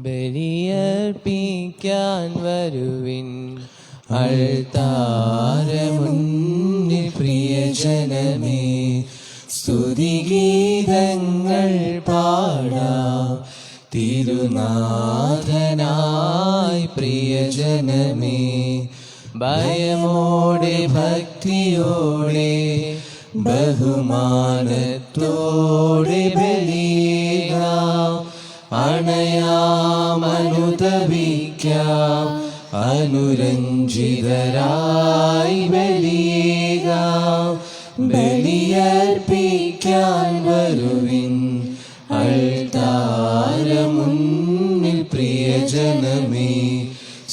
ബലിയർപ്പിക്കാൻ വരുവിൻ അൾത്താരമുന്നിൽ പ്രിയജനമേ, സ്തുതിഗീതങ്ങൾ പാടാം തിരുനാഥനായി പ്രിയജനമേ. ഭയമോടെ ഭക്തിയോടെ ബഹുമാനത്തോടെ ബലിയേകാം, അണയാമനുതപിക്കാം അനുരഞ്ജിതരായി ബലിയേകാം. ബലിയർപ്പിക്കാൻ വരുവിൻ അൾത്താരമുന്നിൽ പ്രിയജനമേ,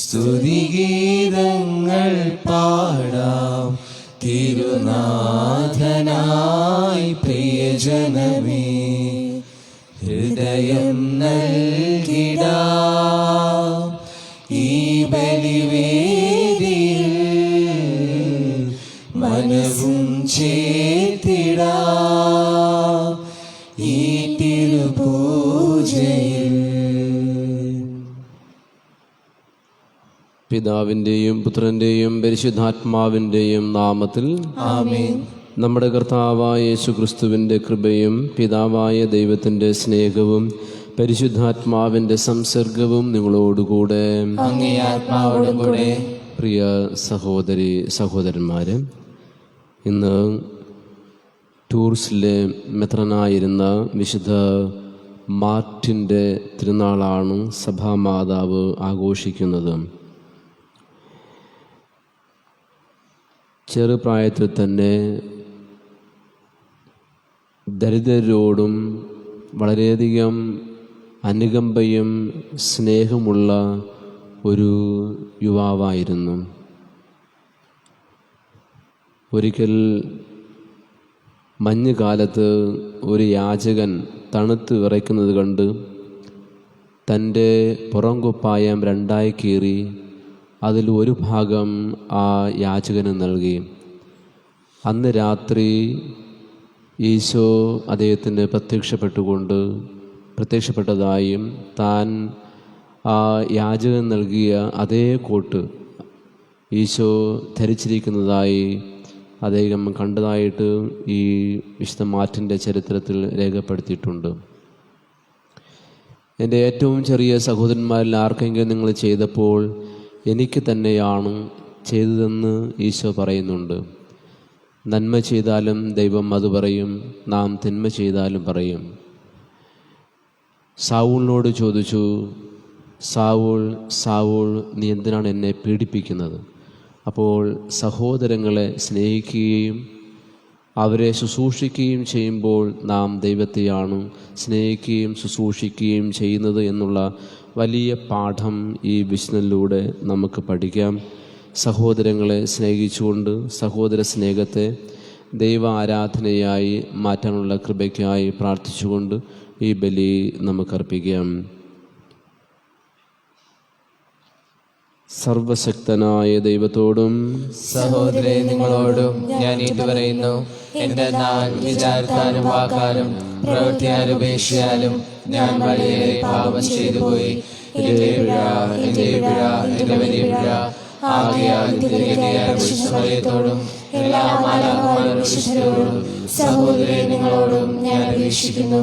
സ്തുതിഗീതങ്ങൾ പാടാം തിരുനാഥനായി പ്രിയജനമേ. ഹൃദയം നൽകിടാം ഈ ബലിവേദിയിൽ, മനവും ചേർത്തിടാം ഈ തിരുപൂജയിൽ. പിതാവിൻ്റെയും പുത്രൻ്റെയും പരിശുദ്ധാത്മാവിൻ്റെയും നാമത്തിൽ ആമേൻ. നമ്മുടെ കർത്താവായ യേശുക്രിസ്തുവിൻ്റെ കൃപയും പിതാവായ ദൈവത്തിൻ്റെ സ്നേഹവും പരിശുദ്ധാത്മാവിൻ്റെ സംസർഗവും നിങ്ങളോടുകൂടെ. അങ്ങേ ആത്മാവോടും കൂടെ. പ്രിയ സഹോദരി സഹോദരന്മാരെ, ഇന്ന് ടൂർസിലെ മെത്രനായിരുന്ന വിശുദ്ധ മാർട്ടിൻ്റെ തിരുനാളാണ് സഭാമാതാവ് ആഘോഷിക്കുന്നത്. ചെറുപ്രായത്തിൽ തന്നെ ദരിദ്രരോടും വളരെയധികം അനുകമ്പയും സ്നേഹമുള്ള ഒരു യുവാവായിരുന്നു. ഒരിക്കൽ മഞ്ഞുകാലത്ത് ഒരു യാചകൻ തണുത്ത് വിറയ്ക്കുന്നത് കണ്ട് തൻ്റെ പുറംകുപ്പായം രണ്ടായി കീറി അതിൽ ഒരു ഭാഗം ആ യാചകന് നൽകി. അന്ന് രാത്രി ഈശോ അദ്ദേഹത്തിന് പ്രത്യക്ഷപ്പെട്ടതായും താൻ ആ യാചകൻ നൽകിയ അതേ കോട്ട് ഈശോ ധരിച്ചിരിക്കുന്നതായി അദ്ദേഹം കണ്ടതായിട്ട് ഈ വിശുദ്ധ മാർട്ടിൻ്റെ ചരിത്രത്തിൽ രേഖപ്പെടുത്തിയിട്ടുണ്ട്. എൻ്റെ ഏറ്റവും ചെറിയ സഹോദരന്മാരിൽ ആർക്കെങ്കിലും നിങ്ങൾ ചെയ്തപ്പോൾ എനിക്ക് തന്നെയാണ് ചെയ്തതെന്ന് ഈശോ പറയുന്നുണ്ട്. നന്മ ചെയ്താലും ദൈവം അത് പറയും, നാം തിന്മ ചെയ്താലും പറയും. സാവൂളിനോട് ചോദിച്ചു, സാവൂൾ സാവൂൾ, നീ എന്തിനാണ് എന്നെ പീഡിപ്പിക്കുന്നത്? അപ്പോൾ സഹോദരങ്ങളെ സ്നേഹിക്കുകയും അവരെ ശുശ്രൂഷിക്കുകയും ചെയ്യുമ്പോൾ നാം ദൈവത്തെയാണ് സ്നേഹിക്കുകയും ശുശ്രൂഷിക്കുകയും ചെയ്യുന്നത് എന്നുള്ള വലിയ പാഠം ഈ വിശുദ്ധനിലൂടെ നമുക്ക് പഠിക്കാം. സഹോദരങ്ങളെ സ്നേഹിച്ചുകൊണ്ട് സഹോദര സ്നേഹത്തെ ദൈവ ആരാധനയായി മാറ്റാനുള്ള കൃപയ്ക്കായി പ്രാർത്ഥിച്ചുകൊണ്ട് ഈ ബലി നമുക്കർപ്പിക്കാം. സർവശക്തനായ ദൈവത്തോടും സഹോദരേ നിങ്ങളോടും ഞാൻ ഏറ്റുപറയുന്നു, എന്റെ നാൾ വിചാരത്താലും വാക്കാലും പ്രവൃത്തിയാലും ഉപേക്ഷയാലും ഞാൻ വളരെയേറെ പാപം ചെയ്തു പോയി. എന്റെ പിഴ, എന്റെ പിഴ, എന്റെ വലിയ പിഴ. ആകയാൽ വിശുദ്ധമറിയത്തോടും എല്ലാ മാലാഖമാരോടും വിശുദ്ധരോടും സഹോദരേ നിങ്ങളോടും ഞാൻ അപേക്ഷിക്കുന്നു,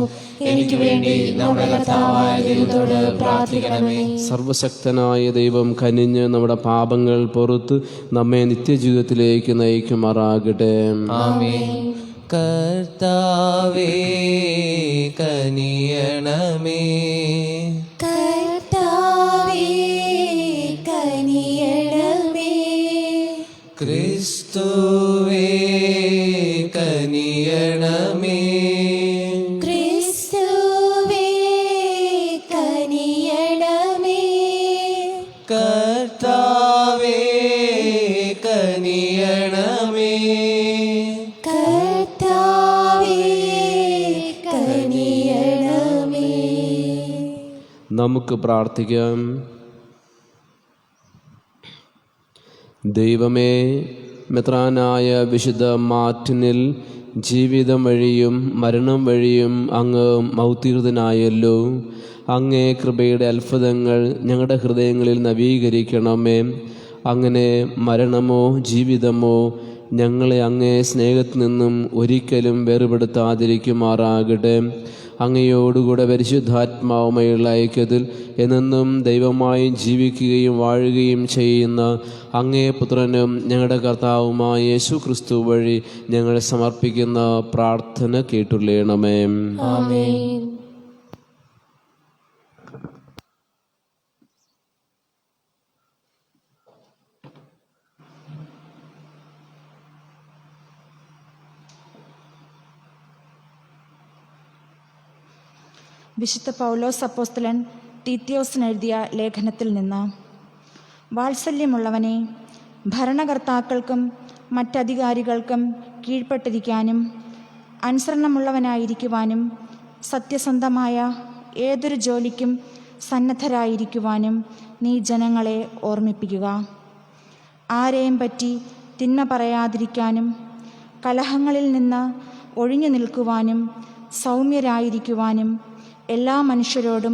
എനിക്ക് വേണ്ടി നമ്മുടെ കർത്താവായ ദൈവത്തോട് പ്രാർത്ഥിക്കണമേ. സർവശക്തനായ ദൈവം കനിഞ്ഞ് നമ്മുടെ പാപങ്ങൾ പുറത്ത് നമ്മെ നിത്യജീവിതത്തിലേക്ക് നയിക്കുമാറാകട്ടെ. ആമേൻ. കർത്താവേ കനിയണമേ, കർത്താവേ കനിയണമേ, ക്രിസ്തുവേ കനിയണമേ, ക്രിസ്തുവേ കനിയണമേ, കർത്താവേ കനിയണമേ, കർത്താവേ കനിയണമേ. നമുക്ക് പ്രാർത്ഥിക്കാം. ദൈവമേ, മെത്രാനായ വിശുദ്ധ മാർട്ടിനിൽ ജീവിതം വഴിയും മരണം വഴിയും അങ്ങ് മൗത്തീർതനായല്ലോ. അങ്ങേ കൃപയുടെ അത്ഭുതങ്ങൾ ഞങ്ങളുടെ ഹൃദയങ്ങളിൽ നവീകരിക്കണമേ. അങ്ങനെ മരണമോ ജീവിതമോ ഞങ്ങളെ അങ്ങേ സ്നേഹത്തിൽ നിന്നും ഒരിക്കലും വേർപെടുത്താതിരിക്കുമാറാകട്ടെ. അങ്ങയോടുകൂടെ പരിശുദ്ധാത്മാവുമായുള്ള ഐക്യത്തിൽ എന്നെന്നും ദൈവമായി ജീവിക്കുകയും വാഴുകയും ചെയ്യുന്ന അങ്ങേ പുത്രനും ഞങ്ങളുടെ കർത്താവുമായ യേശു ക്രിസ്തു വഴി ഞങ്ങൾ സമർപ്പിക്കുന്ന പ്രാർത്ഥന കേട്ടുള്ളണമേ. ആമേൻ. വിശുദ്ധ പൗലോസ് അപ്പോസ്തലൻ തീത്യോസിന് എഴുതിയ ലേഖനത്തിൽ നിന്ന്: വാത്സല്യമുള്ളവനെ, ഭരണകർത്താക്കൾക്കും മറ്റധികാരികൾക്കും കീഴ്പ്പെട്ടിരിക്കാനും അനുസരണമുള്ളവനായിരിക്കുവാനും സത്യസന്ധമായ ഏതൊരു ജോലിക്കും സന്നദ്ധരായിരിക്കുവാനും നീ ജനങ്ങളെ ഓർമ്മിപ്പിക്കുക. ആരെയും പറ്റി തിന്മ പറയാതിരിക്കാനും കലഹങ്ങളിൽ നിന്ന് ഒഴിഞ്ഞു നിൽക്കുവാനും സൗമ്യരായിരിക്കുവാനും എല്ലാ മനുഷ്യരോടും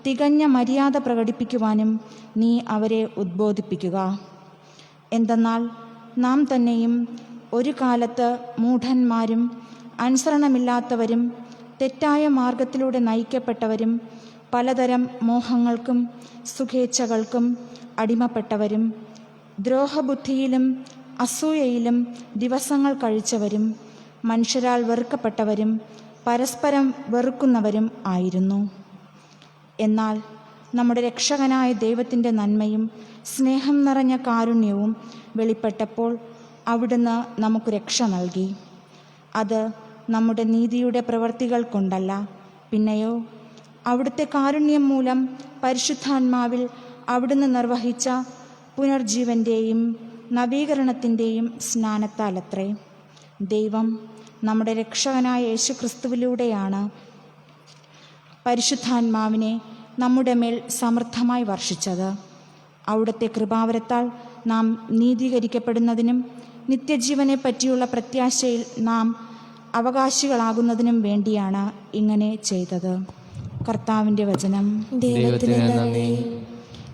തികഞ്ഞ മര്യാദ പ്രകടിപ്പിക്കുവാനും നീ അവരെ ഉദ്ബോധിപ്പിക്കുക. എന്തെന്നാൽ നാം തന്നെയും ഒരു കാലത്ത് മൂഢന്മാരും അനുസരണമില്ലാത്തവരും തെറ്റായ മാർഗത്തിലൂടെ നയിക്കപ്പെട്ടവരും പലതരം മോഹങ്ങൾക്കും സുഖേച്ഛകൾക്കും അടിമപ്പെട്ടവരും ദ്രോഹബുദ്ധിയിലും അസൂയയിലും ദിവസങ്ങൾ കഴിച്ചവരും മനുഷ്യരാൽ വെറുക്കപ്പെട്ടവരും പരസ്പരം വെറുക്കുന്നവരും ആയിരുന്നു. എന്നാൽ നമ്മുടെ രക്ഷകനായ ദൈവത്തിൻ്റെ നന്മയും സ്നേഹം നിറഞ്ഞ കാരുണ്യവും വെളിപ്പെട്ടപ്പോൾ അവിടുന്ന് നമുക്ക് രക്ഷ നൽകി. അത് നമ്മുടെ നീതിയുടെ പ്രവൃത്തികൾ കൊണ്ടല്ല, പിന്നെയോ അവിടുത്തെ കാരുണ്യം മൂലം പരിശുദ്ധാത്മാവിൽ അവിടുന്ന് നിർവഹിച്ച പുനർജീവൻ്റെയും നവീകരണത്തിൻ്റെയും സ്നാനത്താലത്രേ. ദൈവം നമ്മുടെ രക്ഷകനായ യേശു ക്രിസ്തുവിലൂടെയാണ് പരിശുദ്ധാത്മാവിനെ നമ്മുടെ മേൽ സമൃദ്ധമായി വർഷിച്ചത്. അവിടുത്തെ കൃപാവരത്താൽ നാം നീതീകരിക്കപ്പെടുന്നതിനും നിത്യജീവനെ പറ്റിയുള്ള പ്രത്യാശയിൽ നാം അവകാശികളാകുന്നതിനും വേണ്ടിയാണ് ഇങ്ങനെ ചെയ്തത്. കർത്താവിൻ്റെ വചനം. ദൈവത്തിന് നന്ദി.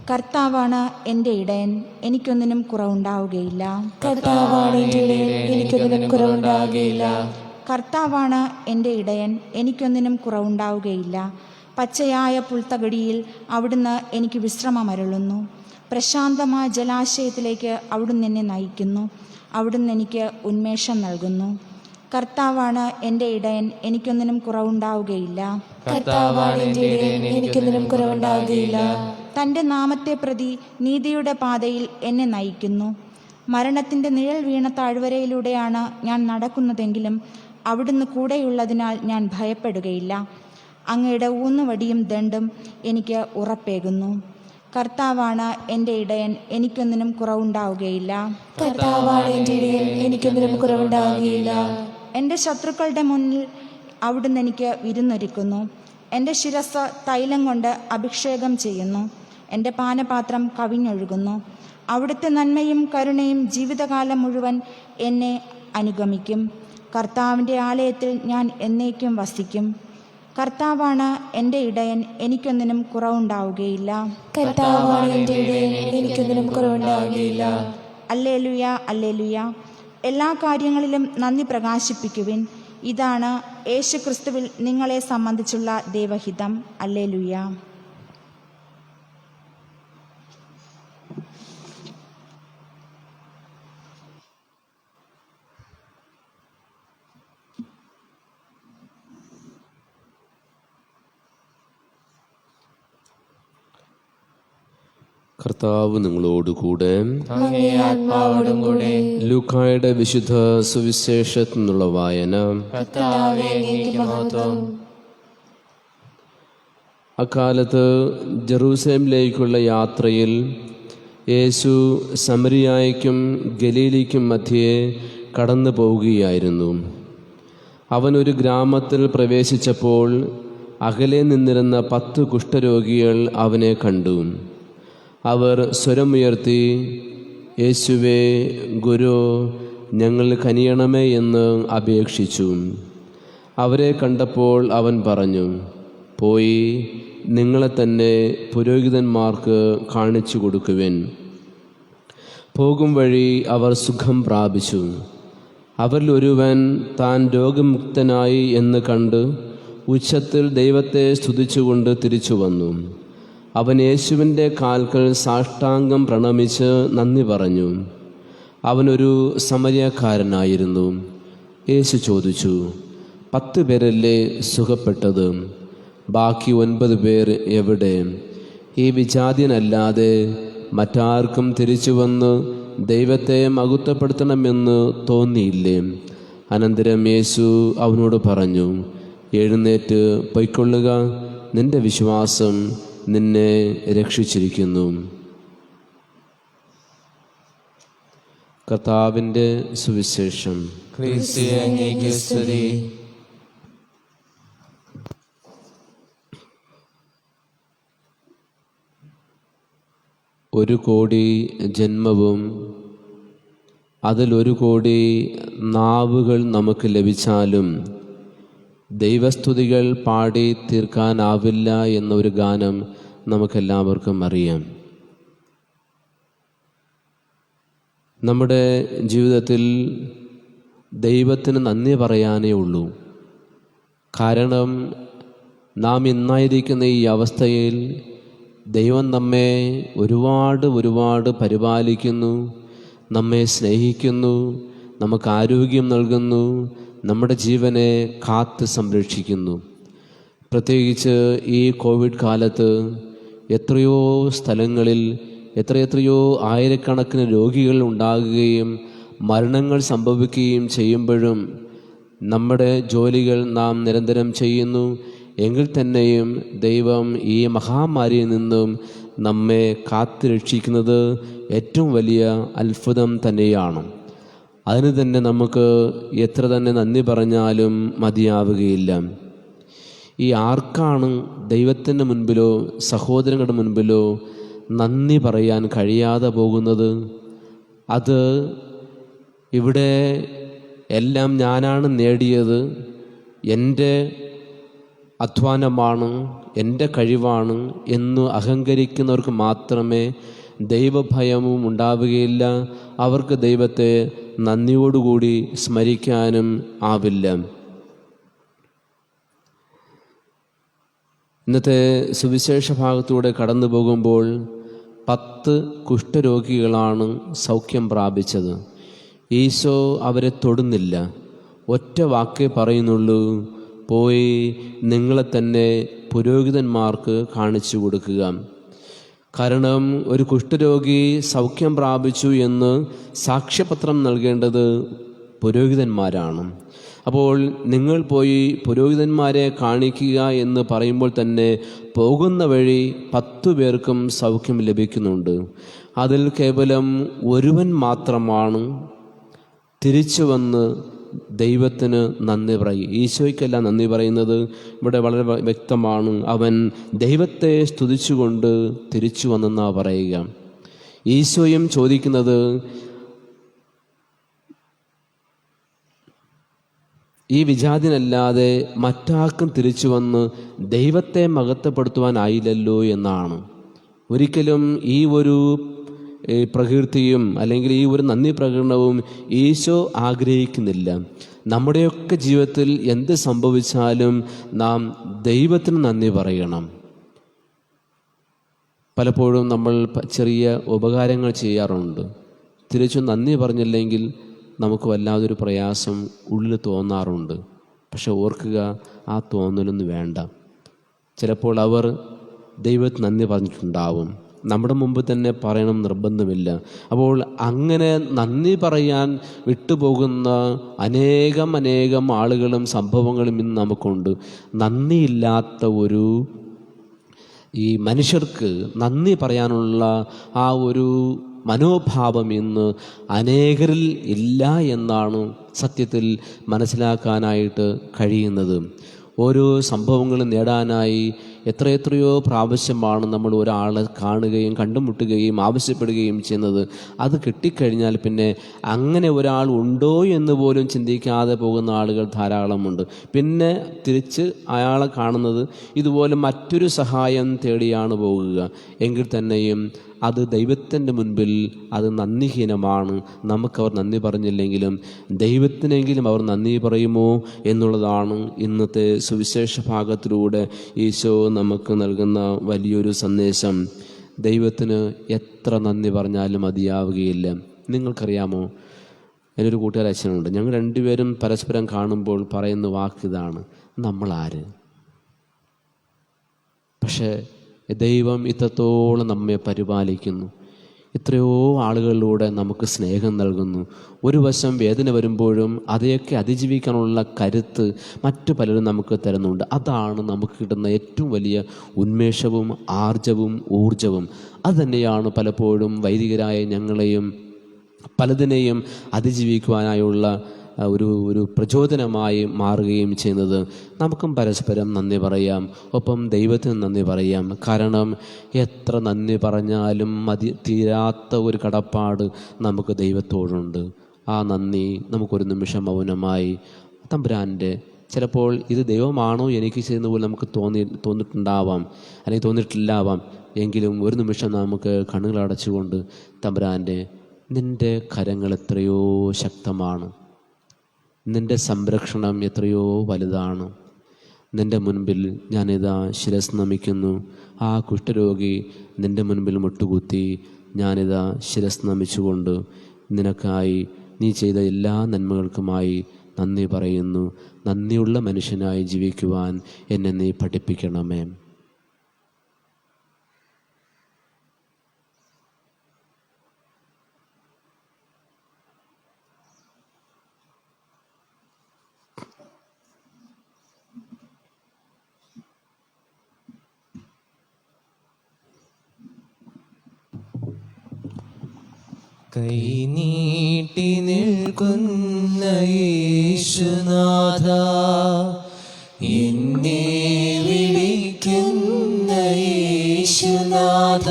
കർത്താവാണ് എൻ്റെ ഇടയൻ, എനിക്കൊന്നിനും കുറവുണ്ടാവുകയില്ല. കർത്താവാണ് എൻ്റെ ഇടയൻ, എനിക്കൊന്നിനും കുറവുണ്ടാവുകയില്ല. കർത്താവാണ് എൻ്റെ ഇടയൻ, എനിക്കൊന്നിനും കുറവുണ്ടാവുകയില്ല. പച്ചയായ പുൽത്തകടിയിൽ അവിടുന്ന് എനിക്ക് വിശ്രമമരുളുന്നു. പ്രശാന്തമായ ജലാശയത്തിലേക്ക് അവിടുന്ന് എന്നെ നയിക്കുന്നു. അവിടുന്ന് എനിക്ക് ഉന്മേഷം നൽകുന്നു. കർത്താവാണ് എൻ്റെ ഇടയൻ, എനിക്കൊന്നിനും കുറവുണ്ടാവുകയില്ല. കർത്താവാണ് എൻ്റെ ഇടയൻ, എനിക്കൊന്നിനും കുറവുണ്ടാവുകയില്ല. തൻ്റെ നാമത്തെ പ്രതി നീതിയുടെ പാതയിൽ എന്നെ നയിക്കുന്നു. മരണത്തിൻ്റെ നിഴൽ വീണ താഴ്വരയിലൂടെയാണ് ഞാൻ നടക്കുന്നതെങ്കിലും അവിടുന്ന് കൂടെയുള്ളതിനാൽ ഞാൻ ഭയപ്പെടുകയില്ല. അങ്ങയുടെ ഊന്നുവടിയും ദണ്ഡും എനിക്ക് ഉറപ്പേകുന്നു. കർത്താവാണ് എൻ്റെ ഇടയൻ, എനിക്കൊന്നിനും കുറവുണ്ടാവുകയില്ല. കർത്താവാണ് എൻ്റെ ഇടയൻ, എനിക്കൊന്നിനും കുറവുണ്ടാവുകയില്ല. എൻ്റെ ശത്രുക്കളുടെ മുന്നിൽ അവിടുന്ന് എനിക്ക് വിരുന്നൊരുക്കുന്നു. എൻ്റെ ശിരസ്സ് തൈലം കൊണ്ട് അഭിഷേകം ചെയ്യുന്നു. എൻ്റെ പാനപാത്രം കവിഞ്ഞൊഴുകുന്നു. അവിടുത്തെ നന്മയും കരുണയും ജീവിതകാലം മുഴുവൻ എന്നെ അനുഗമിക്കും. കർത്താവിൻ്റെ ആലയത്തിൽ ഞാൻ എന്നേക്കും വസിക്കും. കർത്താവാണ് എൻ്റെ ഇടയൻ, എനിക്കൊന്നിനും കുറവുണ്ടാവുകയില്ല. കർത്താവാണ് എൻ്റെ ഇടയൻ, എനിക്കൊന്നിനും കുറവുണ്ടാവുകയില്ല. അല്ലേലുയ, അല്ലേലുയ. എല്ലാ കാര്യങ്ങളിലും നന്ദി പ്രകാശിപ്പിക്കുവിൻ. ഇതാണ് യേശു ക്രിസ്തുവിൽ നിങ്ങളെ സംബന്ധിച്ചുള്ള ദൈവഹിതം. അല്ലേലുയ. കർത്താവ് നിങ്ങളോടുകൂടെ. അങ്ങേ ആത്മാവോടും കൂടെ. ലൂക്കായുടെ വിശുദ്ധ സുവിശേഷത്തിൽ നിന്നുള്ള വായന. കർത്താവേ, അങ്ങേക്ക് മഹത്വം. അക്കാലത്ത് ജെറൂസലേമിലേക്കുള്ള യാത്രയിൽ യേശു സമരിയായ്ക്കും ഗലീലിക്കും മധ്യേ കടന്നു പോവുകയായിരുന്നു. അവനൊരു ഗ്രാമത്തിൽ പ്രവേശിച്ചപ്പോൾ അകലെ നിന്നിരുന്ന 10 കുഷ്ഠരോഗികൾ അവനെ കണ്ടു. അവർ സ്വരമുയർത്തി, യേശുവേ, ഗുരു, ഞങ്ങൾ കനിയണമേ എന്ന് അപേക്ഷിച്ചു. അവരെ കണ്ടപ്പോൾ അവൻ പറഞ്ഞു, പോയി നിങ്ങളെ തന്നെ പുരോഹിതന്മാർക്ക് കാണിച്ചു കൊടുക്കുവിൻ. പോകും വഴി അവർ സുഖം പ്രാപിച്ചു. അവരിൽ ഒരുവൻ താൻ രോഗമുക്തനായി എന്ന് കണ്ട് ഉച്ചത്തിൽ ദൈവത്തെ സ്തുതിച്ചുകൊണ്ട് തിരിച്ചു വന്നു. അവൻ യേശുവിൻ്റെ കാൽക്കൽ സാഷ്ടാംഗം പ്രണമിച്ച് നന്ദി പറഞ്ഞു. അവനൊരു സമരിയക്കാരനായിരുന്നു. യേശു ചോദിച്ചു, 10 പേരല്ലേ സുഖപ്പെട്ടത്? ബാക്കി 9 പേർ എവിടെ? ഈ വിജാതിയനല്ലാതെ മറ്റാർക്കും തിരിച്ചു വന്ന് ദൈവത്തെ മഹത്വപ്പെടുത്തണമെന്ന് തോന്നിയില്ലേ? അനന്തരം യേശു അവനോട് പറഞ്ഞു, എഴുന്നേറ്റ് പൊയ്ക്കൊള്ളുക, നിന്റെ വിശ്വാസം നിന്നെ രക്ഷിച്ചിരിക്കുന്നു. കർത്താവിൻ്റെ സുവിശേഷം. ക്രിസ്തുവേ, അങ്ങേക്ക് സ്തുതി. ഒരു കോടി ജന്മവും അതിൽ 1 കോടി നാവുകൾ നമുക്ക് ലഭിച്ചാലും ദൈവസ്തുതികൾ പാടി തീർക്കാനാവില്ല എന്നൊരു ഗാനം നമുക്കെല്ലാവർക്കും അറിയാം. നമ്മുടെ ജീവിതത്തിൽ ദൈവത്തിന് നന്ദി പറയാനേ ഉള്ളൂ. കാരണം നാം ഇന്നായിരിക്കുന്ന ഈ അവസ്ഥയിൽ ദൈവം നമ്മെ ഒരുപാട് പരിപാലിക്കുന്നു, നമ്മെ സ്നേഹിക്കുന്നു, നമുക്ക് ആരോഗ്യം നൽകുന്നു, നമ്മുടെ ജീവനെ കാത്ത് സംരക്ഷിക്കുന്നു. പ്രത്യേകിച്ച് ഈ കോവിഡ് കാലത്ത് എത്രയോ സ്ഥലങ്ങളിൽ എത്രയോ ആയിരക്കണക്കിന് രോഗികൾ ഉണ്ടാകുകയും മരണങ്ങൾ സംഭവിക്കുകയും ചെയ്യുമ്പോഴും നമ്മുടെ ജോലികൾ നാം നിരന്തരം ചെയ്യുന്നു. എങ്കിൽ തന്നെയും ദൈവം ഈ മഹാമാരിയിൽ നിന്നും നമ്മെ കാത്തുരക്ഷിക്കുന്നത് ഏറ്റവും വലിയ അത്ഭുതം തന്നെയാണ്. അതിന് തന്നെ നമുക്ക് എത്ര തന്നെ നന്ദി പറഞ്ഞാലും മതിയാവുകയില്ല. ഈ ആർക്കാണ് ദൈവത്തിൻ്റെ മുൻപിലോ സഹോദരങ്ങളുടെ മുൻപിലോ നന്ദി പറയാൻ കഴിയാതെ പോകുന്നത്? അത് ഇവിടെ എല്ലാം ഞാനാണ് നേടിയത്, എൻ്റെ അധ്വാനമാണ്, എൻ്റെ കഴിവാണ് എന്ന് അഹങ്കരിക്കുന്നവർക്ക് മാത്രമേ ദൈവഭയവും ഉണ്ടാവുകയില്ല. അവർക്ക് ദൈവത്തെ നന്ദിയോടുകൂടി സ്മരിക്കാനും ആവില്ല. ഇന്നത്തെ സുവിശേഷ ഭാഗത്തൂടെ കടന്നു പോകുമ്പോൾ 10 കുഷ്ഠരോഗികളാണ് സൗഖ്യം പ്രാപിച്ചത്. ഈശോ അവരെ തൊടുന്നില്ല. ഒറ്റ വാക്കേ പറയുന്നുള്ളൂ, പോയി നിങ്ങളെ തന്നെ പുരോഹിതന്മാർക്ക് കാണിച്ചു കൊടുക്കുക. കാരണം ഒരു കുഷ്ഠരോഗി സൗഖ്യം പ്രാപിച്ചു എന്ന് സാക്ഷ്യപത്രം നൽകേണ്ടത് പുരോഹിതന്മാരാണ്. അപ്പോൾ നിങ്ങൾ പോയി പുരോഹിതന്മാരെ കാണിക്കുക എന്ന് പറയുമ്പോൾ തന്നെ പോകുന്ന വഴി 10 പേർക്കും സൗഖ്യം ലഭിക്കുന്നുണ്ട്. അതിൽ കേവലം ഒരുവൻ മാത്രമാണ് തിരിച്ചു വന്ന് ദൈവത്തിന് നന്ദി പറയും. ഈശോയ്ക്കല്ല നന്ദി പറയുന്നത്, ഇവിടെ വളരെ വ്യക്തമാണ്. അവൻ ദൈവത്തെ സ്തുതിച്ചുകൊണ്ട് തിരിച്ചു വന്നെന്നാണ് പറയുക. ഈശോയും ചോദിക്കുന്നത് ഈ വിജാതിനല്ലാതെ മറ്റാർക്കും തിരിച്ചു വന്ന് ദൈവത്തെ മഹത്വപ്പെടുത്തുവാനായില്ലല്ലോ എന്നാണ്. ഒരിക്കലും ഈ ഒരു പ്രകീർത്തിയും അല്ലെങ്കിൽ ഈ ഒരു നന്ദി പ്രകടനവും ഈശോ ആഗ്രഹിക്കുന്നില്ല. നമ്മുടെയൊക്കെ ജീവിതത്തിൽ എന്ത് സംഭവിച്ചാലും നാം ദൈവത്തിന് നന്ദി പറയണം. പലപ്പോഴും നമ്മൾ ചെറിയ ഉപകാരങ്ങൾ ചെയ്യാറുണ്ട്. തിരിച്ചു നന്ദി പറഞ്ഞില്ലെങ്കിൽ നമുക്ക് വല്ലാതൊരു പ്രയാസം ഉള്ളിൽ തോന്നാറുണ്ട്. പക്ഷെ ഓർക്കുക, ആ തോന്നലൊന്നും വേണ്ട. ചിലപ്പോൾ അവർ ദൈവത്തിന് നന്ദി പറഞ്ഞിട്ടുണ്ടാവും, നമ്മുടെ മുമ്പ് തന്നെ പറയണം നിർബന്ധമില്ല. അപ്പോൾ അങ്ങനെ നന്ദി പറയാൻ വിട്ടുപോകുന്ന അനേകം ആളുകളും സംഭവങ്ങളും ഇന്ന് നമുക്കുണ്ട്. നന്ദിയില്ലാത്ത ഈ മനുഷ്യർക്ക് നന്ദി പറയാനുള്ള ആ ഒരു മനോഭാവം ഇന്ന് അനേകരിൽ ഇല്ല എന്നാണ് സത്യത്തിൽ മനസ്സിലാക്കാനായിട്ട് കഴിയുന്നത്. ഓരോ സംഭവങ്ങളും നേടാനായി എത്രയെത്രയോ പ്രാവശ്യമാണ് നമ്മൾ ഒരാളെ കാണുകയും കണ്ടുമുട്ടുകയും ആവശ്യപ്പെടുകയും ചെയ്യുന്നത്. അത് കിട്ടിക്കഴിഞ്ഞാൽ പിന്നെ അങ്ങനെ ഒരാൾ ഉണ്ടോ എന്ന് പോലും ചിന്തിക്കാതെ പോകുന്ന ആളുകൾ ധാരാളമുണ്ട്. പിന്നെ തിരിച്ച് അയാളെ കാണുന്നത് ഇതുപോലെ മറ്റൊരു സഹായം തേടിയാണ് പോകുക. എങ്കിൽ തന്നെയും അത് ദൈവത്തിൻ്റെ മുൻപിൽ അത് നന്ദിഹീനമാണ്. നമുക്കവർ നന്ദി പറഞ്ഞില്ലെങ്കിലും ദൈവത്തിനെങ്കിലും അവർ നന്ദി പറയുമോ എന്നുള്ളതാണ് ഇന്നത്തെ സുവിശേഷ ഭാഗത്തിലൂടെ ഈശോ നമുക്ക് നൽകുന്ന വലിയൊരു സന്ദേശം. ദൈവത്തിന് എത്ര നന്ദി പറഞ്ഞാലും മതിയാവുകയില്ല. നിങ്ങൾക്കറിയാമോ, എന്നൊരു കൂട്ടുകാരൻ അച്ഛനുണ്ട്. ഞങ്ങൾ രണ്ടുപേരും പരസ്പരം കാണുമ്പോൾ പറയുന്ന വാക്കിതാണ്, നമ്മളാര്? പക്ഷേ ദൈവം ഇത്രത്തോളം നമ്മെ പരിപാലിക്കുന്നു. എത്രയോ ആളുകളിലൂടെ നമുക്ക് സ്നേഹം നൽകുന്നു. ഒരു വശം വേദന വരുമ്പോഴും അതെയൊക്കെ അതിജീവിക്കാനുള്ള കരുത്ത് മറ്റു പലരും നമുക്ക് തരുന്നുണ്ട്. അതാണ് നമുക്ക് കിട്ടുന്ന ഏറ്റവും വലിയ ഉന്മേഷവും ആർജവും ഊർജവും. അതുതന്നെയാണ് പലപ്പോഴും വൈദികരായ ഞങ്ങളെയും പലതിനെയും അതിജീവിക്കുവാനായുള്ള ഒരു പ്രചോദനമായി മാറുകയും ചെയ്യുന്നത്. നമുക്കും പരസ്പരം നന്ദി പറയാം, ഒപ്പം ദൈവത്തിന് നന്ദി പറയാം. കാരണം എത്ര നന്ദി പറഞ്ഞാലും തീരാത്ത ഒരു കടപ്പാട് നമുക്ക് ദൈവത്തോടുണ്ട്. ആ നന്ദി നമുക്കൊരു നിമിഷം മൗനമായി തമ്പുരാൻ്റെ, ചിലപ്പോൾ ഇത് ദൈവമാണോ എനിക്ക് ചെയ്യുന്ന പോലെ നമുക്ക് തോന്നിയിട്ടുണ്ടാവാം, അല്ലെങ്കിൽ തോന്നിയിട്ടില്ലാവാം. എങ്കിലും ഒരു നിമിഷം നമുക്ക് കണ്ണുകളടച്ചുകൊണ്ട് തമ്പുരാൻ്റെ, നിൻ്റെ കരങ്ങൾ എത്രയോ ശക്തമാണ്, നിൻ്റെ സംരക്ഷണം എത്രയോ വലുതാണ്. നിൻ്റെ മുൻപിൽ ഞാനിതാ ശിരസ് നമിക്കുന്നു. ആ കുഷ്ഠരോഗി നിൻ്റെ മുൻപിൽ മുട്ടുകുത്തി ഞാനിതാ ശിരസ് നമിച്ചുകൊണ്ട് നിനക്കായി നീ ചെയ്ത എല്ലാ നന്മകൾക്കുമായി നന്ദി പറയുന്നു. നന്ദിയുള്ള മനുഷ്യനായി ജീവിക്കുവാൻ എന്നെ നീ പഠിപ്പിക്കണമേ. കൈനീട്ടി നിൽക്കുന്ന യേശുനാഥ, എന്നെ വിളിക്കുന്ന യേശുനാഥ,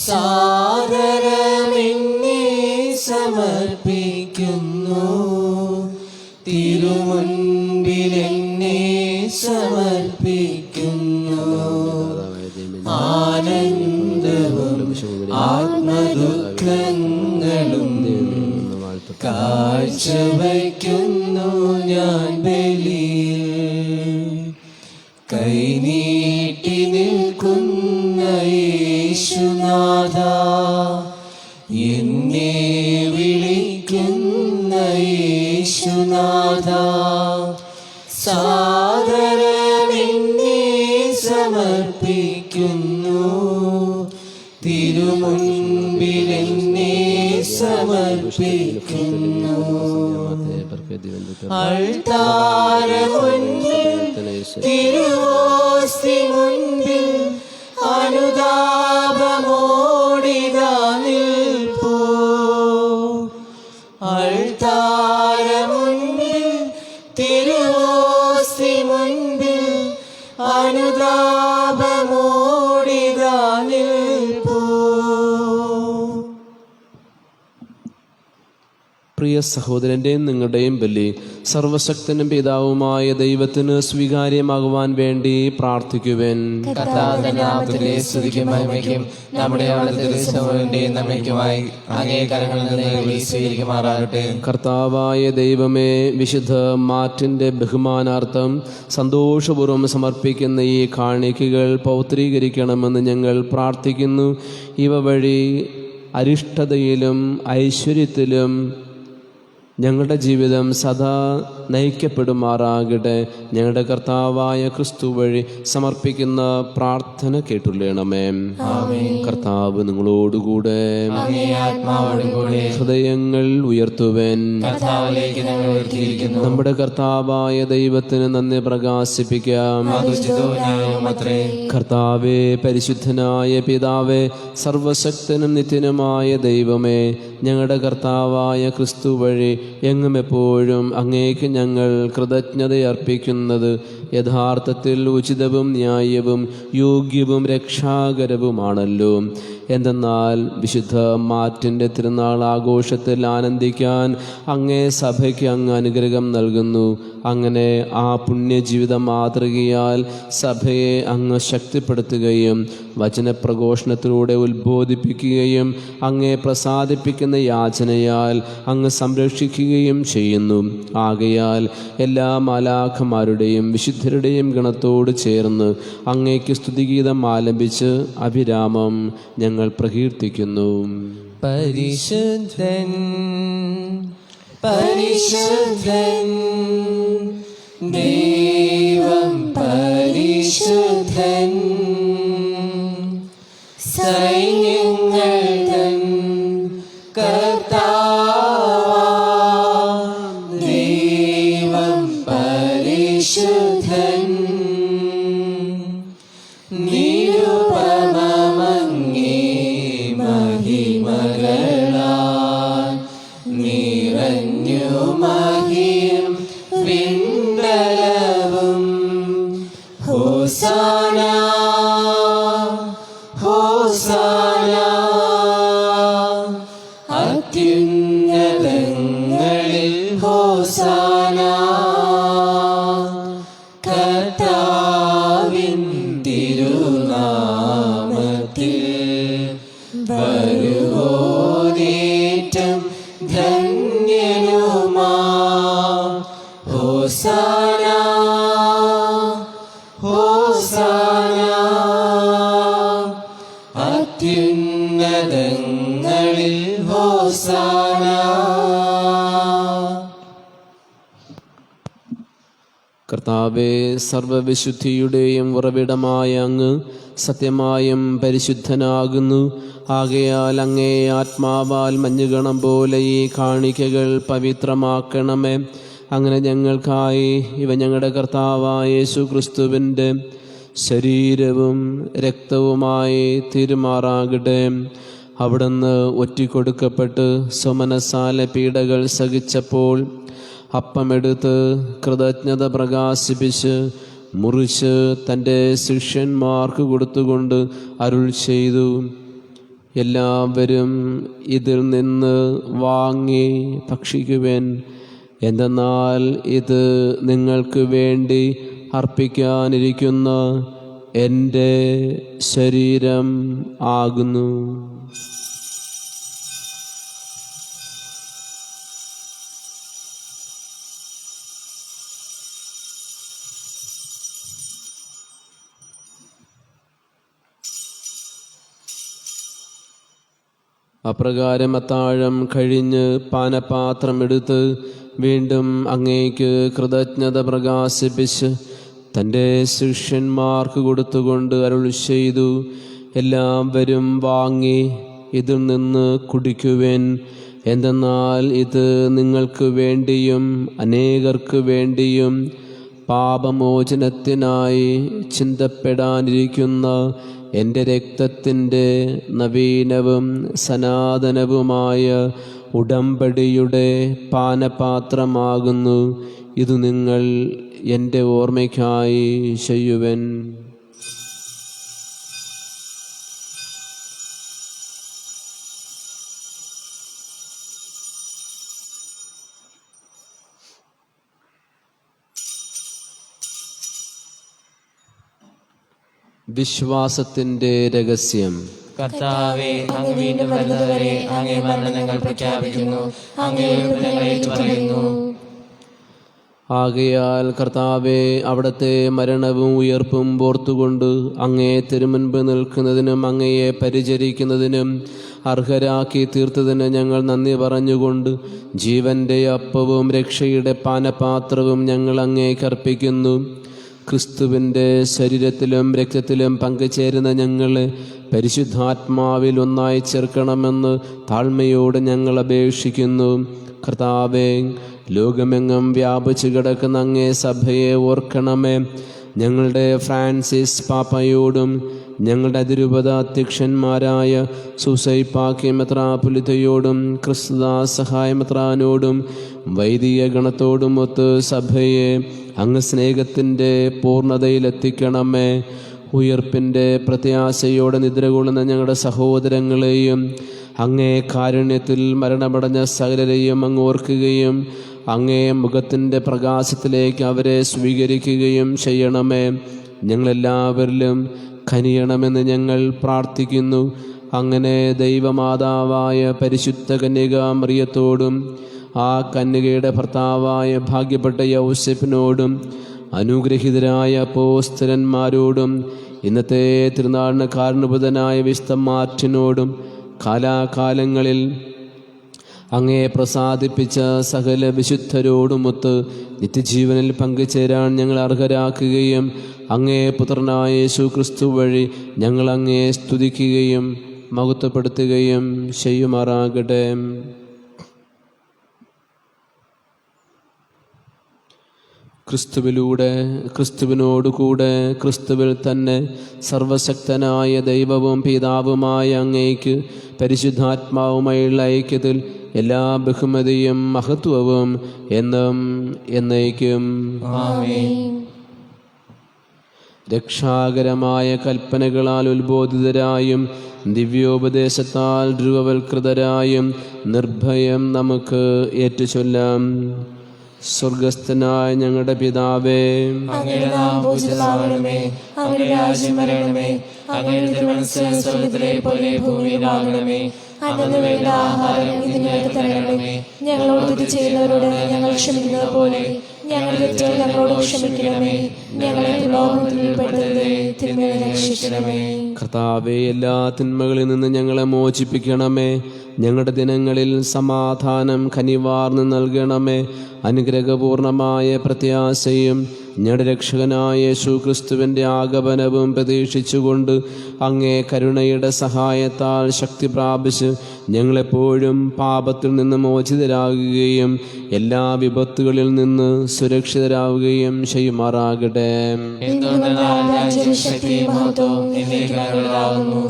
സാദരമെന്നെ സമർപ്പിക്കുന്നു, തിരുമുൻപിലെന്നെ സമർപ്പിക്കുന്നു. ആനന്ദവും ആത്മദുഃഖങ്ങളും കാഴ്ചവയ്ക്കുന്നു ഞാൻ ബലിയിൽ. കൈനീട്ടി നിൽക്കുന്ന യേശുനാഥ, എന്നെ വിളിക്കുന്ന യേശുനാഥ, സാദരമെന്നെ സമർപ്പിക്കുന്നു, തിരുമുൻപിലെന്നെ സമർപ്പിക്കുന്നു. അൾത്താരമുൻപിൽ തിരുവോസ്തി മുൻപിൽ അനുതാപമോടിതാ നിൽപ്പൂ. അൾത്താരമുൻപിൽ തിരുവോസ്തി മുൻപിൽ അനുതാപമോടിതാ നിൽപ്പൂ. പ്രിയ സഹോദരൻ്റെയും നിങ്ങളുടെയും ബലി സർവശക്തനും പിതാവുമായ ദൈവത്തിന് സ്വീകാര്യമാകുവാൻ വേണ്ടി പ്രാർത്ഥിക്കുവാൻ. കർത്താവിന്റെ നാമത്തിലെ സ്തുതിക്കും മഹിമയ്ക്കും നമ്മുടെ നന്മയ്ക്കുമായി അങ്ങേ കരങ്ങളിൽ നിന്ന് സ്വീകരിക്കുമാറാകട്ടെ. കർത്താവായ ദൈവമേ, വിശുദ്ധ മാർട്ടിൻ്റെ ബഹുമാനാർത്ഥം സന്തോഷപൂർവ്വം സമർപ്പിക്കുന്ന ഈ കാണിക്കകൾ പൗത്രീകരിക്കണമെന്ന് ഞങ്ങൾ പ്രാർത്ഥിക്കുന്നു. ഇവ വഴി അരിഷ്ടതയിലും ഐശ്വര്യത്തിലും ഞങ്ങളുടെ ജീവിതം സദാ നയിക്കപ്പെടുമാറാകട്ടെ. ഞങ്ങളുടെ കർത്താവായ ക്രിസ്തു വഴി സമർപ്പിക്കുന്ന പ്രാർത്ഥന കേട്ടുള്ളണമേ. കർത്താവ് നിങ്ങളോടുകൂടെ, ഹൃദയങ്ങൾ ഉയർത്തുവൻ. നമ്മുടെ കർത്താവായ ദൈവത്തിന് നന്ദി പ്രകാശിപ്പിക്കാം. കർത്താവേ, പരിശുദ്ധനായ പിതാവേ, സർവശക്തനും നിത്യനുമായ ദൈവമേ, ഞങ്ങളുടെ കർത്താവായ ക്രിസ്തു വഴി എങ്ങും എപ്പോഴും അങ്ങേക്ക് ഞങ്ങൾ കൃതജ്ഞതയർപ്പിക്കുന്നത് യഥാർത്ഥത്തിൽ ഉചിതവും ന്യായവും യോഗ്യവും രക്ഷാകരവുമാണല്ലോ. എന്തെന്നാൽ വിശുദ്ധ മാർട്ടിൻ്റെ തിരുനാൾ ആഘോഷത്തിൽ ആനന്ദിക്കാൻ അങ്ങേ സഭയ്ക്ക് അങ്ങ് അനുഗ്രഹം നൽകുന്നു. അങ്ങനെ ആ പുണ്യജീവിത മാതൃകയാൽ സഭയെ അങ്ങ് ശക്തിപ്പെടുത്തുകയും വചനപ്രഘോഷണത്തിലൂടെ ഉത്ബോധിപ്പിക്കുകയും അങ്ങേ പ്രസാദിപ്പിക്കുന്ന യാചനയാൽ അങ്ങ് സംരക്ഷിക്കുകയും ചെയ്യുന്നു. ആകയാൽ എല്ലാ മാലാഖമാരുടെയും വിശുദ്ധരുടെയും ഗണത്തോട് ചേർന്ന് അങ്ങേക്ക് സ്തുതിഗീതം ആലപിച്ച് അഭിരാമം ഞങ്ങൾ പ്രകീർത്തിക്കുന്നു. പരിശുദ്ധൻ പരിശുദ്ധൻ ദൈവം പരിശുദ്ധൻ, സൈന്യങ്ങൾ തൻ കർത്താവാം ദൈവം പരിശുദ്ധൻ. നിരുപമമങ്ങേ മഹിമകളാൽ നിറഞ്ഞു മഹിം വിണ്ടലവും. ഹോസാന ഹോസാന അത്യുന്നതങ്ങളിൽ ഹോസാന. കർത്താവിൻ തിരുനാമത്തിൽ വരുവോനേറ്റം ധന്യനുമാ. ഹോസാന ഹോസാന അത്യുന്നതങ്ങളിൽ ഹോസാന. കർത്താവേ, സർവവിശുദ്ധിയുടെയും ഉറവിടമായ അങ്ങ് സത്യമായും പരിശുദ്ധനാകുന്നു. ആകയാൽ അങ്ങേ ആത്മാവാൽ മഞ്ഞുകണം പോലെ ഈ കാണിക്കകൾ പവിത്രമാക്കണമേ. അങ്ങനെ ഞങ്ങൾക്കായി ഇവ ഞങ്ങളുടെ കർത്താവായ യേശു ക്രിസ്തുവിൻ്റെ ശരീരവും രക്തവുമായി തീരുമാറാകട്ടെ. അവിടുന്ന് ഒറ്റിക്കൊടുക്കപ്പെട്ട് സ്വമനസാല പീഡകൾ സഹിച്ചപ്പോൾ അപ്പമെടുത്ത് കൃതജ്ഞത പ്രകാശിപ്പിച്ച് മുറിച്ച് തൻ്റെ ശിഷ്യന്മാർക്ക് കൊടുത്തുകൊണ്ട് അരുൾ ചെയ്തു, എല്ലാവരും ഇതിൽ നിന്ന് വാങ്ങി ഭക്ഷിക്കുവേൻ. എന്തെന്നാൽ ഇത് നിങ്ങൾക്ക് വേണ്ടി അർപ്പിക്കാനിരിക്കുന്ന എൻ്റെ ശരീരം ആകുന്നു. അപ്രകാരം അത്താഴം കഴിഞ്ഞ് പാനപാത്രമെടുത്ത് വീണ്ടും അങ്ങേക്ക് കൃതജ്ഞത പ്രകാശിപ്പിച്ച് തൻ്റെ ശിഷ്യന്മാർക്ക് കൊടുത്തുകൊണ്ട് അരുൾ ചെയ്തു, എല്ലാവരും വാങ്ങി ഇതിൽ നിന്ന് കുടിക്കുവേൻ. എന്തെന്നാൽ ഇത് നിങ്ങൾക്ക് വേണ്ടിയും അനേകർക്ക് വേണ്ടിയും പാപമോചനത്തിനായി ചിന്തപ്പെടാനിരിക്കുന്ന എൻ്റെ രക്തത്തിൻ്റെ നവീനവും സനാതനവുമായ ഉടമ്പടിയുടെ പാനപാത്രമാകുന്നു. ഇത് നിങ്ങൾ എൻ്റെ ഓർമ്മയ്ക്കായി ചെയ്യുവൻ. വിശ്വാസത്തിൻ്റെ രഹസ്യം. കർത്താവേ, അങ്ങ് വീണ്ടും വരുന്നവരെ അങ്ങേ മരണം ഞങ്ങൾ പ്രഖ്യാപിക്കുന്നു, അങ്ങേ ഉയർപ്പ് ഞങ്ങൾ ഏറ്റുപറയുന്നു. ആകയാൽ കർത്താവെ, അവിടുത്തെ മരണവും ഉയർപ്പും ഓർത്തുകൊണ്ട് അങ്ങേ തിരുമുൻപ് നിൽക്കുന്നതിനും അങ്ങയെ പരിചരിക്കുന്നതിനും അർഹരാക്കി തീർത്തതിന് ഞങ്ങൾ നന്ദി പറഞ്ഞുകൊണ്ട് ജീവന്റെ അപ്പവും രക്ഷയുടെ പാനപാത്രവും ഞങ്ങൾ അങ്ങേക്ക് അർപ്പിക്കുന്നു. ക്രിസ്തുവിൻ്റെ ശരീരത്തിലും രക്തത്തിലും പങ്കുചേരുന്ന ഞങ്ങളെ പരിശുദ്ധാത്മാവിൽ ഒന്നായി ചേർക്കണമെന്ന് താഴ്മയോട് ഞങ്ങൾ അപേക്ഷിക്കുന്നു. കർത്താവേ, ലോകമെങ്ങും വ്യാപിച്ചു കിടക്കുന്ന അങ്ങേ സഭയെ ഓർക്കണമേ. ഞങ്ങളുടെ ഫ്രാൻസിസ് പാപ്പയോടും ഞങ്ങളുടെ അതിരൂപത അധ്യക്ഷന്മാരായ സൂസൈപ്പാക്കി മെത്രാപൊലിത്തയോടും ക്രിസ്തുദാസ് സഹായ മെത്രാനോടും വൈദിക ഗണത്തോടും ഒത്ത് സഭയെ അങ്ങ് സ്നേഹത്തിൻ്റെ പൂർണ്ണതയിലെത്തിക്കണമേ. ഉയർപ്പിൻ്റെ പ്രത്യാശയോടെ നിദ്രകൊള്ളുന്ന ഞങ്ങളുടെ സഹോദരങ്ങളെയും അങ്ങേ കാരുണ്യത്തിൽ മരണമടഞ്ഞ സകലരെയും അങ്ങ് ഓർക്കുകയും അങ്ങേ മുഖത്തിൻ്റെ പ്രകാശത്തിലേക്ക് അവരെ സ്വീകരിക്കുകയും ചെയ്യണമേ. ഞങ്ങളെല്ലാവരിലും കനിയണമെന്ന് ഞങ്ങൾ പ്രാർത്ഥിക്കുന്നു. അങ്ങനെ ദൈവമാതാവായ പരിശുദ്ധ കന്യക മറിയത്തോടും ആ കന്യകയുടെ ഭർത്താവായ ഭാഗ്യപ്പെട്ട യൗസേപ്പിനോടും അനുഗ്രഹീതരായ അപ്പോസ്തലന്മാരോടും ഇന്നത്തെ തിരുനാളിന് കാരണഭൂതനായ വിശുദ്ധ മാർട്ടിനോടും കാലാകാലങ്ങളിൽ അങ്ങേ പ്രസാദിപ്പിച്ച സകല വിശുദ്ധരോടുമൊത്ത് നിത്യജീവനിൽ പങ്കുചേരാൻ ഞങ്ങൾ അർഹരാക്കുകയും അങ്ങേ പുത്രനായ യേശു ക്രിസ്തു വഴി ഞങ്ങൾ അങ്ങേ സ്തുതിക്കുകയും മഹത്വപ്പെടുത്തുകയും ചെയ്യുമാറാകട്ടെ. ക്രിസ്തുവിലൂടെ, ക്രിസ്തുവിനോടുകൂടെ, ക്രിസ്തുവിൽ തന്നെ സർവശക്തനായ ദൈവവും പിതാവുമായ അങ്ങേക്ക് പരിശുദ്ധാത്മാവുമായുള്ള ഐക്യത്തിൽ എല്ലാ ബഹുമതിയും മഹത്വവും എന്നും എന്നേക്കും ആമേൻ. രക്ഷാകരമായ കൽപ്പനകളാൽ ഉത്ബോധിതരായും ദിവ്യോപദേശത്താൽ രൂപവൽകൃതരായും നിർഭയം നമുക്ക് ഏറ്റുചൊല്ലാം. സ്വർഗസ്ഥനായ ഞങ്ങളുടെ പിതാവേ, അങ്ങയുടെ നാമം പൂജിതമാകണമേ. അങ്ങയുടെ രാജ്യം വരണമേ. അങ്ങയുടെ തിരുമനസ്സ് സ്വർഗ്ഗത്തിലെ പോലെ ഭൂമിയിലാകണമേ. അന്നു വേണ്ട ആഹാരം ഇന്ന് ഞങ്ങൾക്ക് തരണമേ. ഞങ്ങളോട് തെറ്റ് ചെയ്യുന്നവരോട് ഞങ്ങൾ ക്ഷമിക്കുന്നത് പോലെ ഞങ്ങളുടെ തെറ്റുകൾ ഞങ്ങളോട് ക്ഷമിക്കണമേ. ഞങ്ങളെ പ്രലോഭനത്തിൽ ഉൾപ്പെടുത്തരുതേ, തിന്മയിൽ നിന്ന് രക്ഷിക്കണമേ. കർത്താവേ, എല്ലാ തിന്മകളിൽ നിന്ന് ഞങ്ങളെ മോചിപ്പിക്കണമേ. ഞങ്ങളുടെ ദിനങ്ങളിൽ സമാധാനം കനിവാർന്ന് നൽകണമേ. അനുഗ്രഹപൂർണമായ പ്രത്യാശയും ഞങ്ങളുടെ രക്ഷകനായ യേശു ക്രിസ്തുവിൻ്റെ ആഗമനവും പ്രതീക്ഷിച്ചുകൊണ്ട് അങ്ങേ കരുണയുടെ സഹായത്താൽ ശക്തി പ്രാപിച്ച് ഞങ്ങളെപ്പോഴും പാപത്തിൽ നിന്ന് മോചിതരാകുകയും എല്ലാ വിപത്തുകളിൽ നിന്ന് സുരക്ഷിതരാകുകയും ചെയ്യുമാറാകട്ടെ.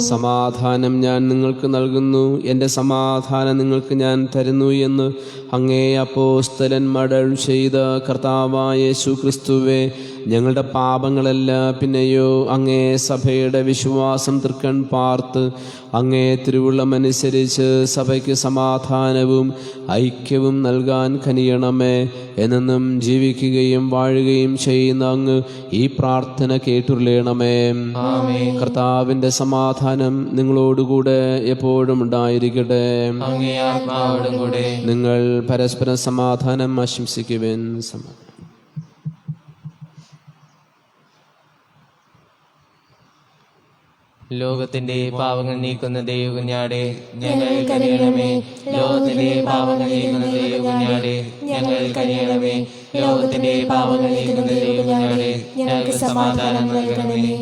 സമാധാനം ഞാൻ നിങ്ങൾക്ക് നൽകുന്നു, എൻ്റെ സമാധാനം നിങ്ങൾക്ക് ഞാൻ തരുന്നു എന്ന് അങ്ങേ അപ്പോസ്തലന്മാർ ചെയ്ത കർത്താവായ യേശു ക്രിസ്തുവേ, ഞങ്ങളുടെ പാപങ്ങളല്ല പിന്നെയോ അങ്ങേ സഭയുടെ വിശ്വാസം തൃക്കൺ പാർത്ത് അങ്ങേ തിരുവുള്ളമനുസരിച്ച് സഭയ്ക്ക് സമാധാനവും ഐക്യവും നൽകാൻ കനിയണമേ. എന്നെന്നും ജീവിക്കുകയും വാഴുകയും ചെയ്യുന്ന അങ്ങ് ഈ പ്രാർത്ഥന കേട്ടുള്ളണമേ. കർത്താവിൻ്റെ സമാധാനം നിങ്ങളോടുകൂടെ എപ്പോഴും ഉണ്ടായിരിക്കട്ടെ. നിങ്ങൾ പരസ്പരം സമാധാനം ആശംസിക്കുവാൻ ലോകത്തിന്റെ പാവങ്ങൾ നീക്കുന്ന ദൈവകുഞ്ഞാടെ ഞങ്ങളിൽ കനിയണമേ. ലോകത്തിന്റെ പാവങ്ങൾ നീക്കുന്ന ദൈവകുഞ്ഞാടെ ഞങ്ങളിൽ കനിയണമേ. ലോകത്തിന്റെ പാവങ്ങൾ നീക്കുന്ന ദൈവകുഞ്ഞാടെ ഞങ്ങൾക്ക് സമാധാനം നൽകണമേ.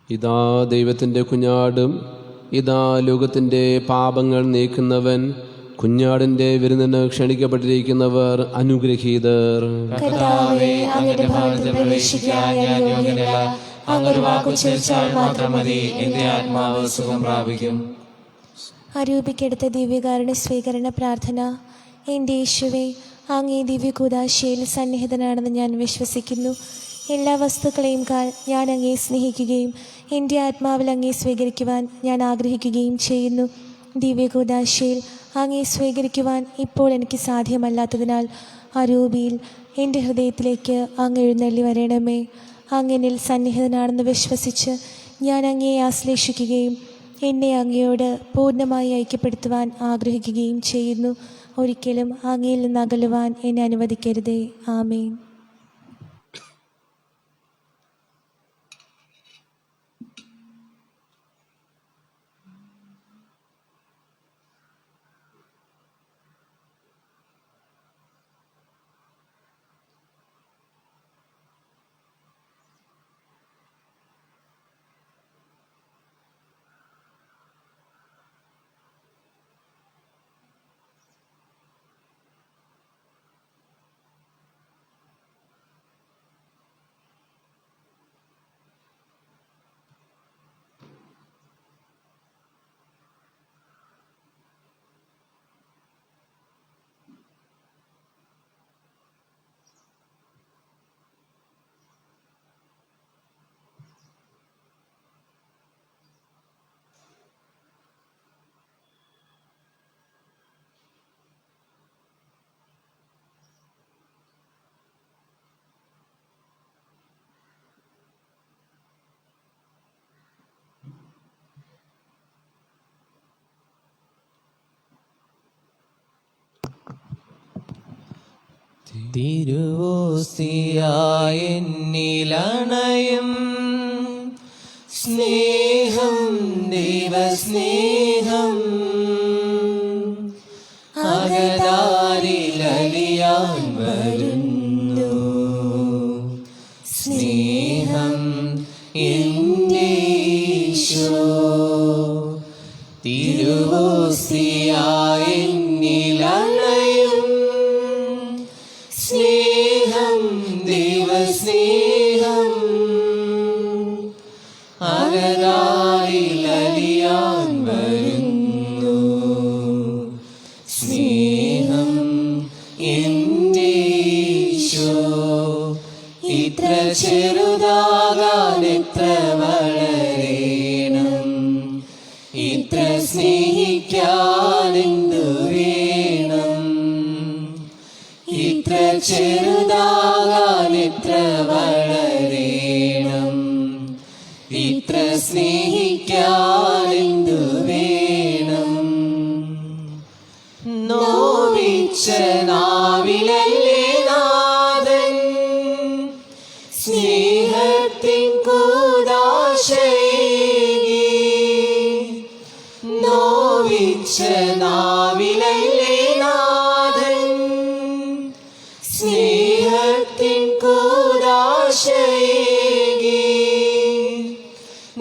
ഇതാ ദൈവത്തിൻ്റെ കുഞ്ഞാടും, ഇതാ ലോകത്തിൻ്റെ പാപങ്ങൾ നീക്കുന്നവൻ. കുഞ്ഞാടിൻ്റെ വിരുന്നിന് ക്ഷണിക്കപ്പെട്ടിരിക്കുന്നവർ അനുഗ്രഹീതർ. കർത്താവേ, അങ്ങയുടെ ഭവനത്തിൽ പ്രവേശിക്കാൻ ഞാൻ യോഗ്യനല്ല. അങ്ങൊരു വാക്കുച്ചരിച്ചാൽ മാത്രം മതി, എന്റെ ആത്മാവ് സുഖം പ്രാപിക്കും. അരൂപിക്കെടുത്ത ദിവ്യകാരുണ്യ സ്വീകരണ പ്രാർത്ഥന. എൻ്റെ യേശുവേ, അങ്ങേ ദിവ്യകൂദാശയിൽ സന്നിഹിതനാണെന്ന് ഞാൻ വിശ്വസിക്കുന്നു. എല്ലാ വസ്തുക്കളെയും ഞാൻ അങ്ങേ സ്നേഹിക്കുകയും എൻ്റെ ആത്മാവിൽ അങ്ങേ സ്വീകരിക്കുവാൻ ഞാൻ ആഗ്രഹിക്കുകയും ചെയ്യുന്നു. ദിവ്യകൂദാശയിൽ അങ്ങേ സ്വീകരിക്കുവാൻ ഇപ്പോൾ എനിക്ക് സാധ്യമല്ലാത്തതിനാൽ അരൂപിയിൽ എൻ്റെ ഹൃദയത്തിലേക്ക് അങ്ങ് എഴുന്നള്ളി വരണമേ. അങ്ങനിൽ സന്നിഹിതനാണെന്ന് വിശ്വസിച്ച് ഞാൻ അങ്ങയെ ആശ്ലേഷിക്കുകയും എന്നെ അങ്ങയോട് പൂർണ്ണമായി ഐക്യപ്പെടുത്തുവാൻ ആഗ്രഹിക്കുകയും ചെയ്യുന്നു. ഒരിക്കലും അങ്ങയിൽ നിന്ന് അകലുവാൻ എന്നെ അനുവദിക്കരുതേ. ആമേൻ. തിരുവോസ്തിയായി എന്നിലണയും സ്നേഹം ദൈവസ്നേഹം അകതാരിലലിയാൻ വരുന്നു. സ്നേഹം എൻ്റെ ഈശോ തിരുവോസ്തിയായി എന്നിലണയും സ്നേഹം ദൈവസ്നേഹം അകതാരിലലിയാൻ വരുന്നു. സ്നേഹം എൻ്റെ ഈശോ ഇത്ര ചെറുതാകാൻ എത്ര വളരേണം, ഇത്ര സ്നേഹിക്കാൻ എന്തു വേണം. ഇത്ര ചെറുതാകാൻ എത്ര വളരേണം, ഇത്ര സ്നേഹിക്കാൻ എന്തു വേണം. നോവിച്ച നാവിലല്ലേ നാഥൻ സ്നേഹത്തിൻ കൂദാശയേകി. നോവിച്ച നാവിലല്ലേ നാഥൻ സ്നേഹത്തിൻ കൂദാശയേകി.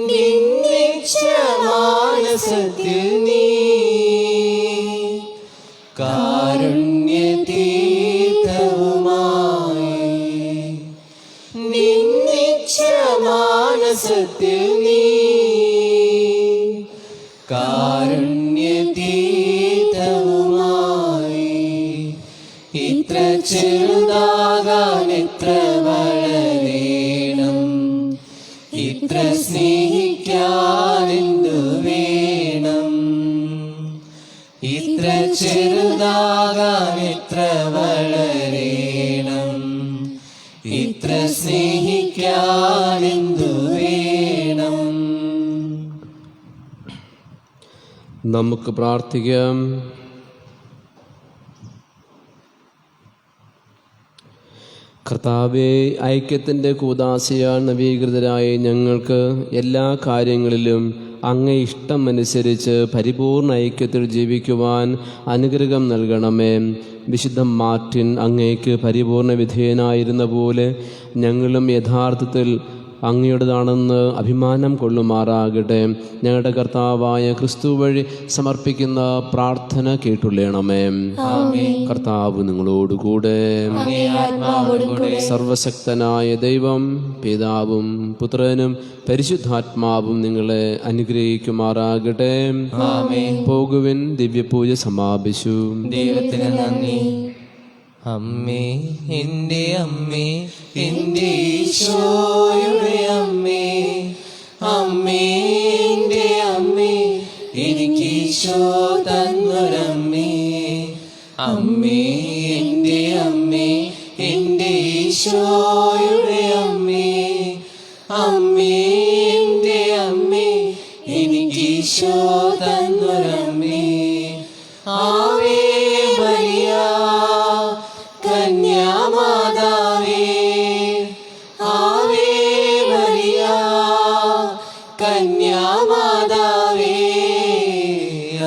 നിന്നിച്ച മാനസത്തിൽ നീ കാരുണ്യതീർത്ഥവുമായി. നിന്നിച്ച മാനസത്തിൽ നീ കാരുണ്യതീർത്ഥവുമായി. ഇത്ര ചെറുതാകാൻ എത്ര വളരേണം, ഇത്ര സ്നേഹിക്കാൻ എന്തു വേണം. ഇത്ര ചെറുതാകാൻ എത്ര വളരേണം, ഇത്ര സ്നേഹിക്കാൻ എന്തു വേണം. നമുക്ക് പ്രാർത്ഥിക്കാം. കർത്താവേ, ഐക്യത്തിൻ്റെ കൂദാശയാൽ നവീകൃതരായ ഞങ്ങൾക്ക് എല്ലാ കാര്യങ്ങളിലും അങ്ങേ ഇഷ്ടമനുസരിച്ച് പരിപൂർണ ഐക്യത്തിൽ ജീവിക്കുവാൻ അനുഗ്രഹം നൽകണമേ. വിശുദ്ധ മാർട്ടിൻ അങ്ങേക്ക് പരിപൂർണ വിധേയനായിരുന്ന പോലെ ഞങ്ങളും യഥാർത്ഥത്തിൽ അങ്ങയുടേതാണെന്ന് അഭിമാനം കൊള്ളുമാറാകട്ടെ. ഞങ്ങളുടെ കർത്താവായ ക്രിസ്തു വഴി സമർപ്പിക്കുന്ന പ്രാർത്ഥന കേട്ടുള്ളണമേ. കർത്താവ് നിങ്ങളോടുകൂടെ. സർവശക്തനായ ദൈവം പിതാവും പുത്രനും പരിശുദ്ധാത്മാവും നിങ്ങളെ അനുഗ്രഹിക്കുമാറാകട്ടെ. പോകുവിൻ, ദിവ്യപൂജ സമാപിച്ചു. ദൈവത്തിന് നന്ദി. അമ്മേ, എൻ്റെ അമ്മേ, എൻ്റെ ഈശോയുടെ അമ്മേ, അമ്മേ എൻ്റെ അമ്മേ, എനിക്ക് ഈശോ തന്നൊരമ്മേ. അമ്മേ എൻ്റെ അമ്മേ, എൻ്റെ ഈശോയുടെ അമ്മേ, അമ്മേ എൻ്റെ അമ്മേ, എനിക്ക് ഈശോ തന്നൊരമ്മേ. ആവേ മരിയ കന്യാമാതാവേ, ആവേ മരിയ കന്യാമാതാവേ.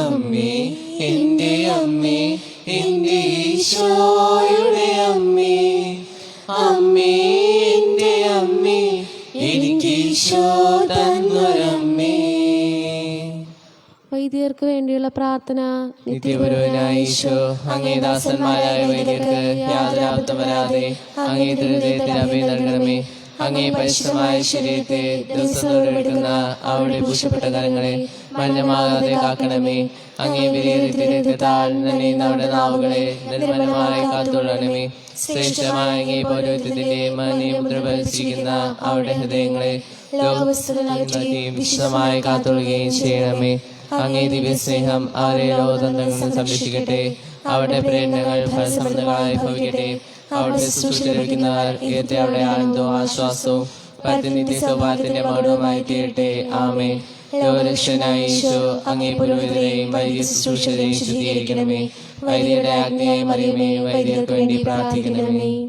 അമ്മേ എൻ്റെ അമ്മേ, എൻ്റെ ഈശോയുടെ അമ്മേ, അമ്മേ എൻ്റെ അമ്മേ, എനിക്ക് ഈശോ തന്നൊരമ്മേ. വൈദികർക്ക് വേണ്ടിയുള്ള പ്രാർത്ഥന. നിത്യഗുരുവിനായ ഈശോ, അങ്ങേ ദാസന്മാരായ വൈദികർക്ക് യാതൊരു ആപത്തും വരാതെ അങ്ങേ ഹൃദയത്തിൽ അഭയം നൽകണമേ. അങ്ങേ പരിശുദ്ധമായ ശരീരത്തെ ദിവസത്തോടെ എടുക്കുന്ന അവിടെ പൂശപ്പെട്ട കരങ്ങളെ മലിനമാകാതെ കാക്കണമേ. അങ്ങേ വിലയിരുത്തിത്താൽ നനയുന്ന അവിടെ നാവുകളെ നിർമ്മലമായി കാത്തുകൊള്ളണമേ. ശ്രേഷ്ഠമായ അങ്ങേ പൗരോഹിത്യത്തിന്റെ മുദ്ര പതിച്ചിരിക്കുന്ന അവിടെ ഹൃദയങ്ങളെ ലോകവസ്തുക്കളെയും വിശദമായി കാത്തുകൊള്ളുകയും ചെയ്യണമേ. അങ്ങേ ദിവ്യസ്നേഹം അവരെ ലോകതന്ത്രങ്ങളിൽ നിന്ന് സംരക്ഷിക്കട്ടെ. അവരുടെ പ്രേരണകൾ ഫലസമൃദ്ധങ്ങളായി ഭവിക്കട്ടെ. അവിടെ സൃഷ്ടിച്ചിരിക്കുന്നവർ അവിടെ ആനന്ദവും ആശ്വാസവും പരത്തിനിത്യ സ്വഭാവത്തിന്റെ മൗനവുമായി തീരട്ടെ. ആമേൻ. ലോകരക്ഷകനായ ഈശോ, അങ്ങേ പുരോഹിതരെയും വൈദിക ശുശ്രൂഷകരെയും ശുദ്ധീകരിക്കണമേ. വൈദികരുടെ ആജ്ഞയായി മറിയമേ, വൈദികർക്ക് വേണ്ടി പ്രാർത്ഥിക്കണമേ.